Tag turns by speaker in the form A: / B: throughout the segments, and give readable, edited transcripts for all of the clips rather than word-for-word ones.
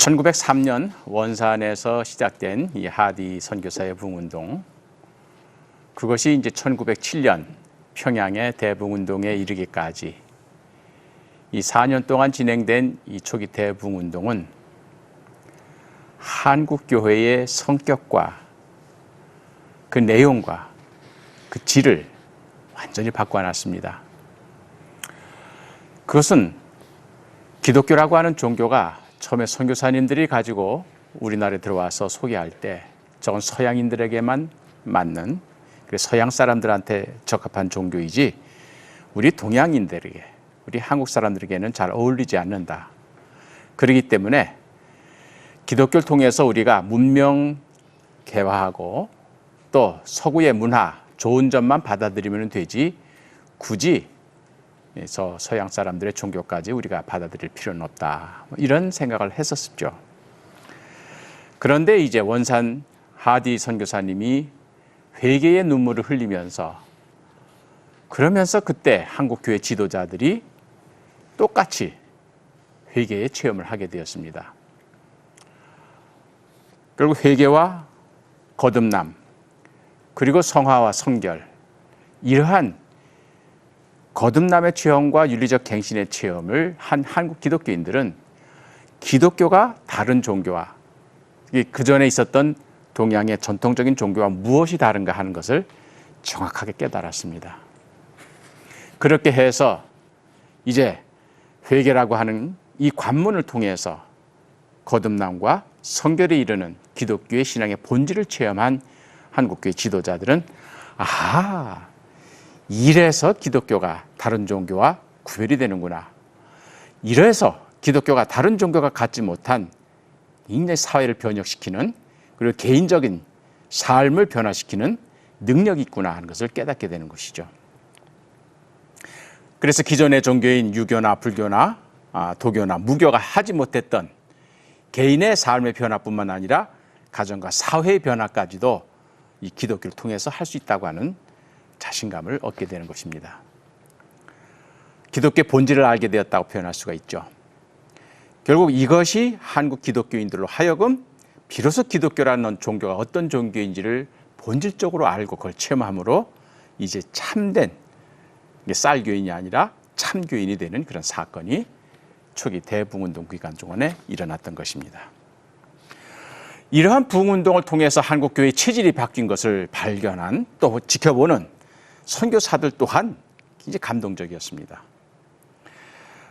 A: 1903년 원산에서 시작된 이 하디 선교사의 부흥운동, 그것이 이제 1907년 평양의 대부흥운동에 이르기까지 이 4년 동안 진행된 이 초기 대부흥운동은 한국 교회의 성격과 그 내용과 그 질을 완전히 바꿔놨습니다. 그것은 기독교라고 하는 종교가 처음에 선교사님들이 가지고 우리나라에 들어와서 소개할 때 저건 서양인들에게만 맞는, 서양 사람들한테 적합한 종교이지 우리 동양인들에게, 우리 한국 사람들에게는 잘 어울리지 않는다. 그렇기 때문에 기독교를 통해서 우리가 문명 개화하고 또 서구의 문화, 좋은 점만 받아들이면 되지 굳이 서양 사람들의 종교까지 우리가 받아들일 필요는 없다. 이런 생각을 했었죠. 그런데 이제 원산 하디 선교사님이 회개의 눈물을 흘리면서, 그러면서 그때 한국교회 지도자들이 똑같이 회개의 체험을 하게 되었습니다. 결국 회개와 거듭남, 그리고 성화와 성결, 이러한 거듭남의 체험과 윤리적 갱신의 체험을 한 한국 기독교인들은 기독교가 다른 종교와 그 전에 있었던 동양의 전통적인 종교와 무엇이 다른가 하는 것을 정확하게 깨달았습니다. 그렇게 해서 이제 회개라고 하는 이 관문을 통해서 거듭남과 성결에 이르는 기독교의 신앙의 본질을 체험한 한국교회 지도자들은 이래서 기독교가 다른 종교와 구별이 되는구나. 이래서 기독교가 다른 종교가 갖지 못한 인간의 사회를 변혁시키는, 그리고 개인적인 삶을 변화시키는 능력이 있구나 하는 것을 깨닫게 되는 것이죠. 그래서 기존의 종교인 유교나 불교나 도교나 무교가 하지 못했던 개인의 삶의 변화뿐만 아니라 가정과 사회의 변화까지도 이 기독교를 통해서 할 수 있다고 하는 자신감을 얻게 되는 것입니다. 기독교의 본질을 알게 되었다고 표현할 수가 있죠. 결국 이것이 한국 기독교인들로 하여금 비로소 기독교라는 종교가 어떤 종교인지를 본질적으로 알고 그걸 체험함으로 이제 참된 쌀교인이 아니라 참교인이 되는 그런 사건이 초기 대부흥운동 기간 동안에 일어났던 것입니다. 이러한 부흥운동을 통해서 한국교회의 체질이 바뀐 것을 발견한, 또 지켜보는 선교사들 또한 굉장히 감동적이었습니다.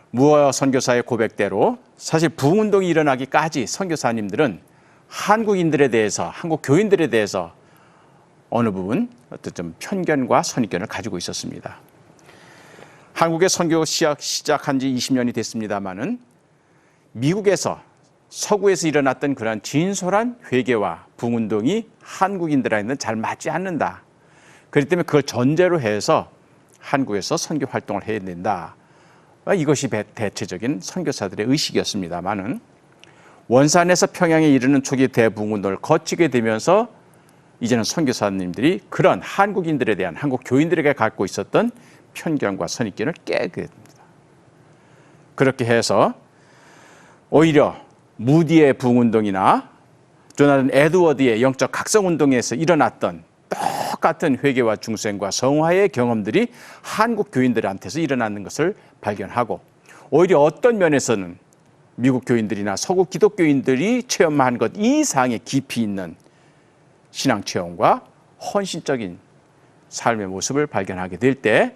A: 무어 선교사의 고백대로 사실 부흥운동이 일어나기까지 선교사님들은 한국인들에 대해서, 한국 교인들에 대해서 어느 부분 어떤 좀 편견과 선입견을 가지고 있었습니다. 한국의 선교 시작한 지 20년이 됐습니다마는 미국에서, 서구에서 일어났던 그런 진솔한 회개와 부흥운동이 한국인들한테는 잘 맞지 않는다. 그렇기 때문에 그걸 전제로 해서 한국에서 선교 활동을 해야 된다. 이것이 대체적인 선교사들의 의식이었습니다마는 원산에서 평양에 이르는 초기 대부흥운동을 거치게 되면서 이제는 선교사님들이 그런 한국인들에 대한, 한국 교인들에게 갖고 있었던 편견과 선입견을 깨게 됩니다. 그렇게 해서 오히려 무디의 부흥운동이나 조나단 에드워드의 영적 각성운동에서 일어났던 똑같은 회개와 중생과 성화의 경험들이 한국 교인들한테서 일어나는 것을 발견하고, 오히려 어떤 면에서는 미국 교인들이나 서구 기독교인들이 체험한 것 이상의 깊이 있는 신앙 체험과 헌신적인 삶의 모습을 발견하게 될 때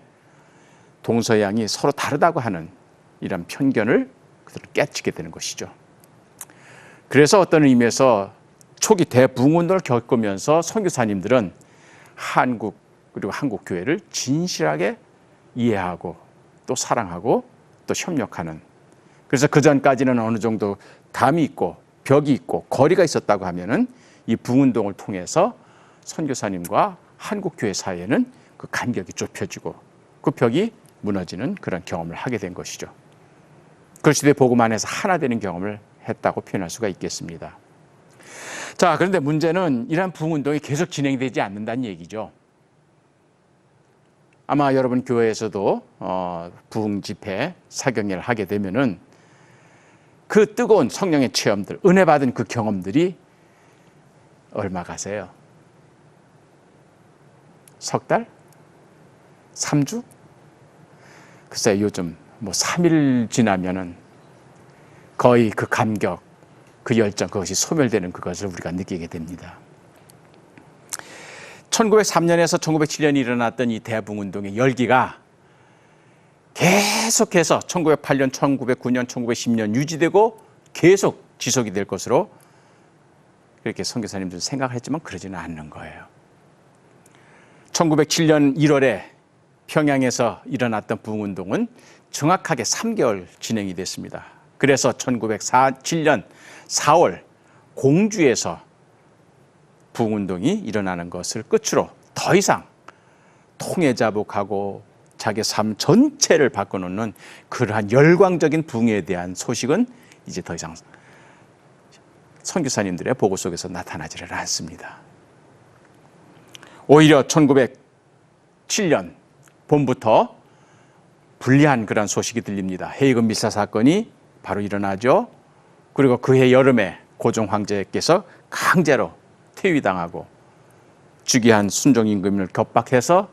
A: 동서양이 서로 다르다고 하는 이런 편견을 그들은 깨치게 되는 것이죠. 그래서 어떤 의미에서 초기 대부흥운동을 겪으면서 선교사님들은 한국, 그리고 한국 교회를 진실하게 이해하고 또 사랑하고 또 협력하는, 그래서 그 전까지는 어느 정도 담이 있고 벽이 있고 거리가 있었다고 하면은 이 부흥운동을 통해서 선교사님과 한국 교회 사이에는 그 간격이 좁혀지고 그 벽이 무너지는 그런 경험을 하게 된 것이죠. 그리스도의 복음 안에서 하나 되는 경험을 했다고 표현할 수가 있겠습니다. 자, 그런데 문제는 이러한 부흥운동이 계속 진행되지 않는다는 얘기죠. 아마 여러분 교회에서도 부흥 집회, 사경회를 하게 되면은 그 뜨거운 성령의 체험들, 은혜 받은 그 경험들이 얼마 가세요? 석 달? 3주? 글쎄 요즘 뭐 3일 지나면은 거의 그 감격, 그 열정, 그것이 소멸되는 그것을 우리가 느끼게 됩니다. 1903년에서 1907년에 일어났던 이 대붕운동의 열기가 계속해서 1908년, 1909년, 1910년 유지되고 계속 지속이 될 것으로 그렇게 선교사님들은 생각을 했지만 그러지는 않는 거예요. 1907년 1월에 평양에서 일어났던 부흥운동은 정확하게 3개월 진행이 됐습니다. 그래서 1907년 4월 공주에서 부흥운동이 일어나는 것을 끝으로 더 이상 통해자복하고 자기 삶 전체를 바꿔놓는 그러한 열광적인 부흥에 대한 소식은 이제 더 이상 선교사님들의 보고 속에서 나타나지를 않습니다. 오히려 1907년 봄부터 불리한 그런 소식이 들립니다. 헤이건 밀사 사건이 바로 일어나죠. 그리고 그해 여름에 고종 황제께서 강제로 퇴위당하고 즉위한 순종 임금을 겁박해서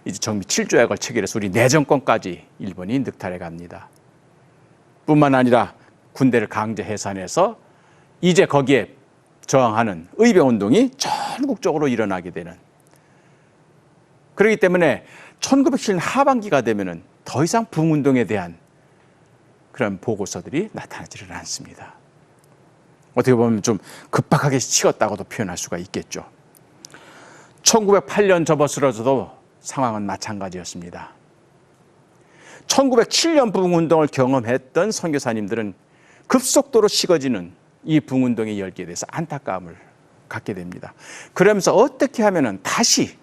A: 이제 정비 7조약을 체결해서 우리 내정권까지 일본이 늑탈해 갑니다. 뿐만 아니라 군대를 강제 해산해서 이제 거기에 저항하는 의병운동이 전국적으로 일어나게 되는, 그렇기 때문에 1907년 하반기가 되면은 더 이상 부흥운동에 대한 그런 보고서들이 나타나지를 않습니다. 어떻게 보면 좀 급박하게 식었다고도 표현할 수가 있겠죠. 1908년 접어들어서도 상황은 마찬가지였습니다. 1907년 부흥운동을 경험했던 선교사님들은 급속도로 식어지는 이 부흥운동의 열기에 대해서 안타까움을 갖게 됩니다. 그러면서 어떻게 하면 다시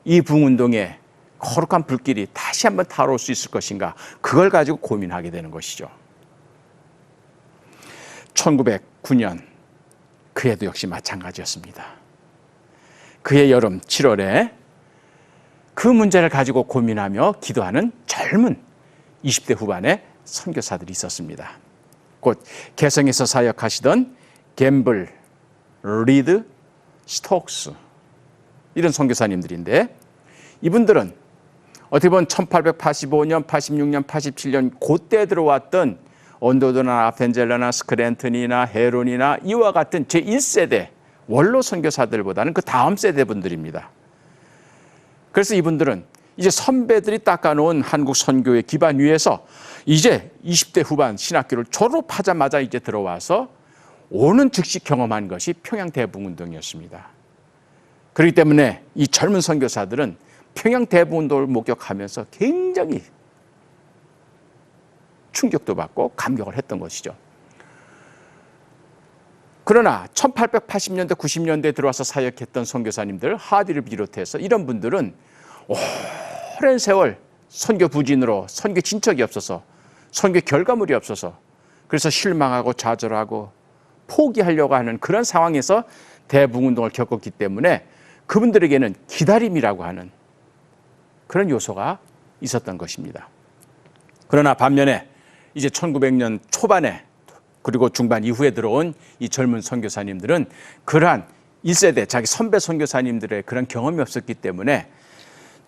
A: 이 부흥운동의 거룩한 불길이 다시 한번 타오를 수 있을 것인가, 그걸 가지고 고민하게 되는 것이죠. 1909년 그해도 역시 마찬가지였습니다. 그해 여름 7월에 그 문제를 가지고 고민하며 기도하는 젊은 20대 후반의 선교사들이 있었습니다. 곧 개성에서 사역하시던 갬블, 리드, 스톡스, 이런 선교사님들인데, 이분들은 어떻게 보면 1885년, 86년, 87년 그때 들어왔던 온도도나 아펜젤러나 스크랜턴이나 헤론이나 이와 같은 제1세대 원로 선교사들보다는 그 다음 세대 분들입니다. 그래서 이분들은 이제 선배들이 닦아놓은 한국 선교의 기반 위에서 이제 20대 후반 신학교를 졸업하자마자 이제 들어와서 오는 즉시 경험한 것이 평양 대붕운동이었습니다. 그렇기 때문에 이 젊은 선교사들은 평양 대붕운동을 목격하면서 굉장히 충격도 받고 감격을 했던 것이죠. 그러나 1880년대, 90년대에 들어와서 사역했던 선교사님들, 하디를 비롯해서 이런 분들은 오랜 세월 선교 부진으로 선교 진척이 없어서, 선교 결과물이 없어서, 그래서 실망하고 좌절하고 포기하려고 하는 그런 상황에서 대붕운동을 겪었기 때문에 그분들에게는 기다림이라고 하는 그런 요소가 있었던 것입니다. 그러나 반면에 이제 1900년 초반에 그리고 중반 이후에 들어온 이 젊은 선교사님들은 그러한 1세대 자기 선배 선교사님들의 그런 경험이 없었기 때문에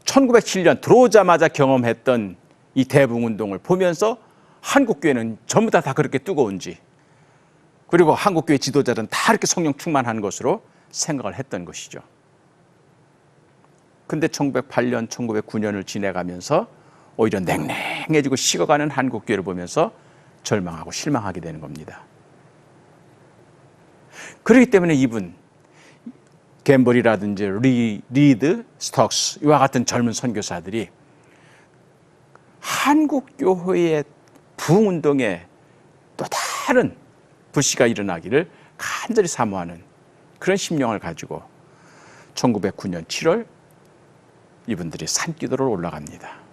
A: 1907년 들어오자마자 경험했던 이 대붕운동을 보면서 한국교회는 전부 다 그렇게 뜨거운지, 그리고 한국교회 지도자들은 다 이렇게 성령 충만한 것으로 생각을 했던 것이죠. 근데 1908년, 1909년을 지내가면서 오히려 냉랭해지고 식어가는 한국교회를 보면서 절망하고 실망하게 되는 겁니다. 그렇기 때문에 이분 갬벌이라든지 리드, 스톡스 이와 같은 젊은 선교사들이 한국교회의 부흥운동에 또 다른 불씨가 일어나기를 간절히 사모하는 그런 심령을 가지고 1909년 7월 이분들이 산기도를 올라갑니다.